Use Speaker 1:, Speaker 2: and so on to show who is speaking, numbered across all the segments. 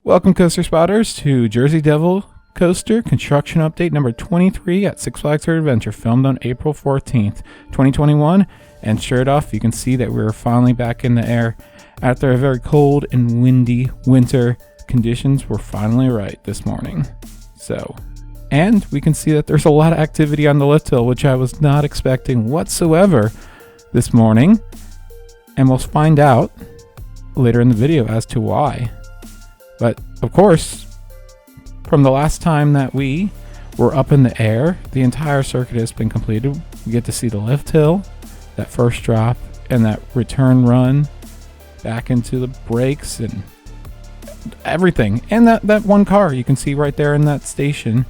Speaker 1: Welcome, Coaster Spotters, to Jersey Devil Coaster Construction Update number 23 at Six Flags Great Adventure, filmed on April 14th, 2021. And sure off, you can see that we're finally back in the air. After a very cold and windy winter, conditions were finally right this morning. And we can see that there's a lot of activity on the lift hill, which I was not expecting whatsoever this morning. And we'll find out later in the video as to why. But, of course, from the last time that we were up in the air, the entire circuit has been completed. We get to see the lift hill, that first drop, and that return run back into the brakes and everything. And that one car you can see right there in that station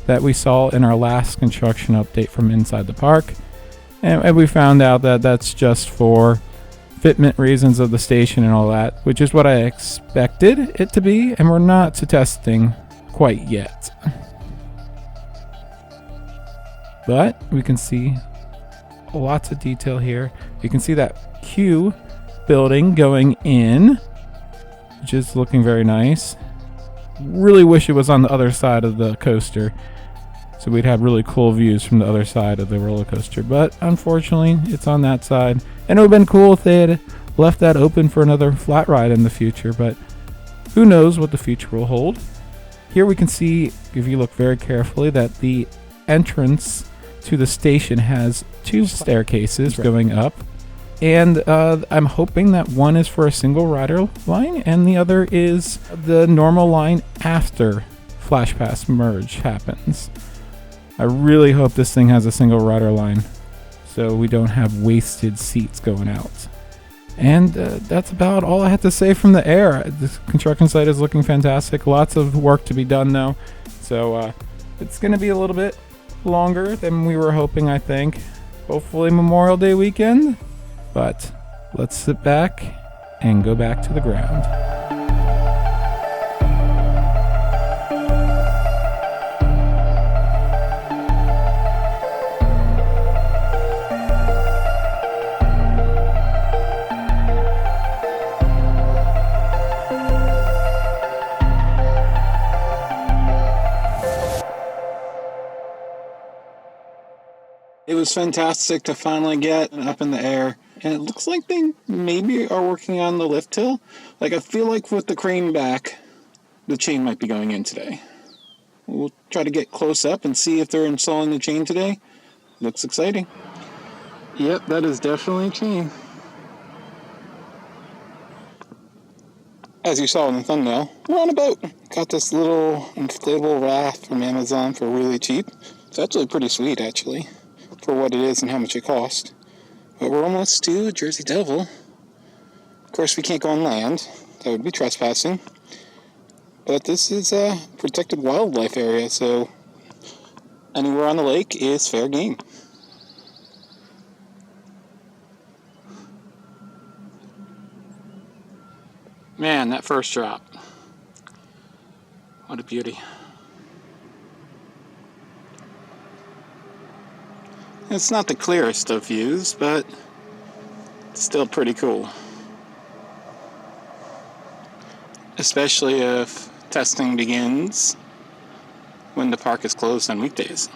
Speaker 1: that we saw in our last construction update from inside the park. And we found out that that's just for fitment reasons of the station and all that, which is what I expected it to be, and we're not to testing quite yet. But we can see lots of detail here. You can see that Q building going in, which is looking very nice. Really wish it was on the other side of the coaster, so we'd have really cool views from the other side of the roller coaster, but unfortunately it's on that side. And it would have been cool if they had left that open for another flat ride in the future, but who knows what the future will hold. Here we can see, if you look very carefully, that the entrance to the station has two staircases going up, and I'm hoping that one is for a single rider line and the other is the normal line after Flash Pass merge happens. I really hope this thing has a single rider line so we don't have wasted seats going out. And that's about all I have to say from the air. The construction site is looking fantastic. Lots of work to be done though. So it's going to be a little bit longer than we were hoping, I think. Hopefully Memorial Day weekend. But let's sit back and go back to the ground.
Speaker 2: It was fantastic to finally get up in the air, and it looks like they maybe are working on the lift hill. Like, I feel like with the crane back, the chain might be going in today. We'll try to get close up and see if they're installing the chain today. Looks exciting. Yep, that is definitely a chain. As you saw in the thumbnail, we're on a boat. Got this little inflatable raft from Amazon for really cheap. It's actually pretty sweet, actually, for what it is and how much it cost. But we're almost to Jersey Devil. Of course, we can't go on land. That would be trespassing. But this is a protected wildlife area, so anywhere on the lake is fair game. Man, that first drop. What a beauty. It's not the clearest of views, but it's still pretty cool. Especially if testing begins when the park is closed on weekdays.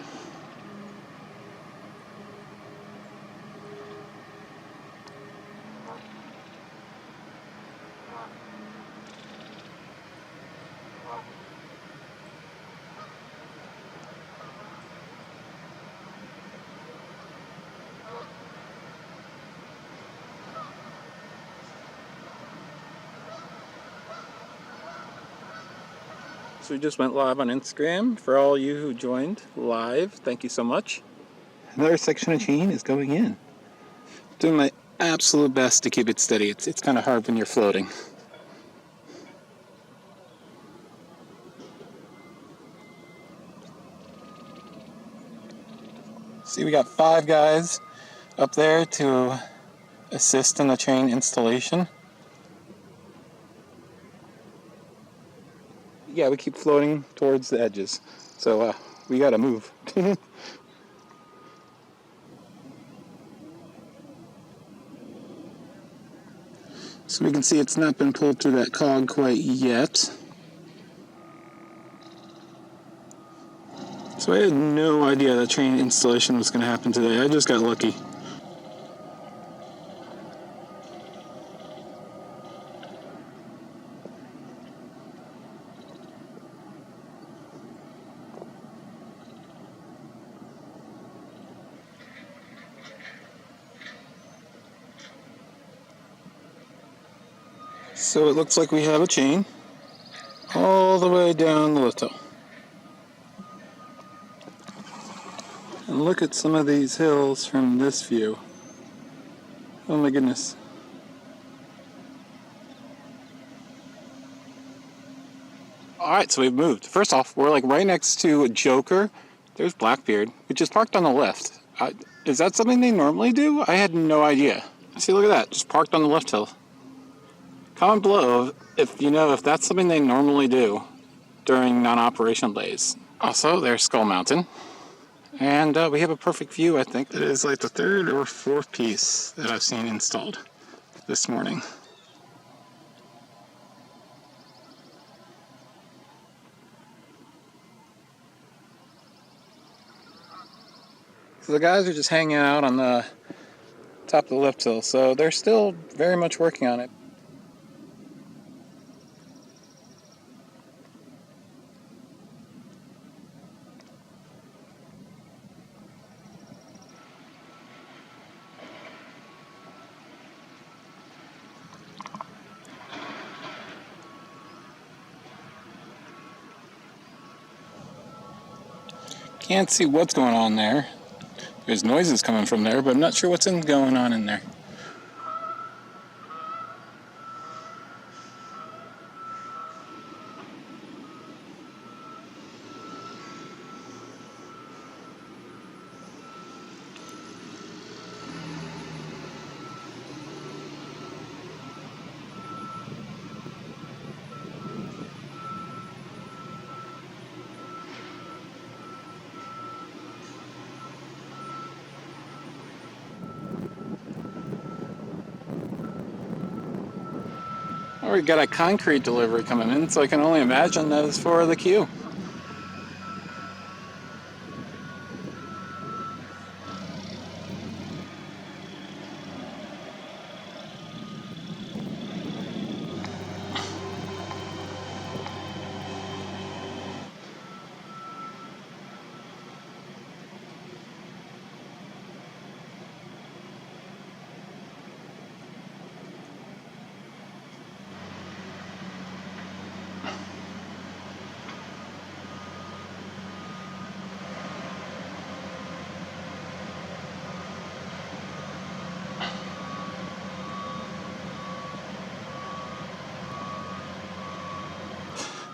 Speaker 2: So we just went live on Instagram. For all you who joined live, thank you so much. Another section of chain is going in. Doing my absolute best to keep it steady. It's kind of hard when you're floating. See, we got 5 guys up there to assist in the chain installation. Yeah, we keep floating towards the edges, so we gotta move. So we can see it's not been pulled through that cog quite yet. So I had no idea that train installation was going to happen today. I just got lucky. So it looks like we have a chain all the way down the lift hill. And look at some of these hills from this view. Oh my goodness. Alright, so we've moved. First off, we're like right next to Joker. There's Blackbeard, which is parked on the left. Is that something they normally do? I had no idea. See, look at that, just parked on the left hill. Comment below if you know if that's something they normally do during non-operational days. Also, there's Skull Mountain. And we have a perfect view, I think. It is like the third or fourth piece that I've seen installed this morning. So the guys are just hanging out on the top of the lift hill, so they're still very much working on it. Can't see what's going on there. There's noises coming from there, but I'm not sure what's going on in there. Oh, we got a concrete delivery coming in, so I can only imagine that is for the queue.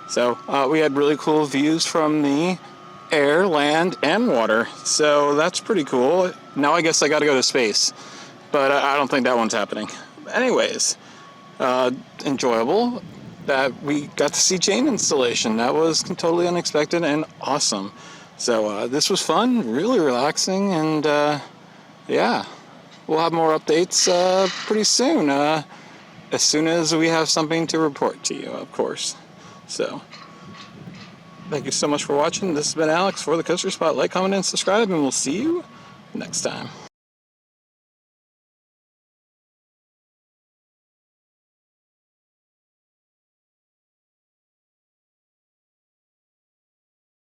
Speaker 2: So we had really cool views from the air, land, and water. So that's pretty cool. Now I guess I got to go to space, but I don't think that one's happening. Anyways, enjoyable that we got to see chain installation. That was totally unexpected and awesome. So this was fun, really relaxing, and yeah, we'll have more updates pretty soon. As soon as we have something to report to you, of course. So, thank you so much for watching. This has been Alex for the Coaster Spot. Like, comment, and subscribe, and we'll see you next time.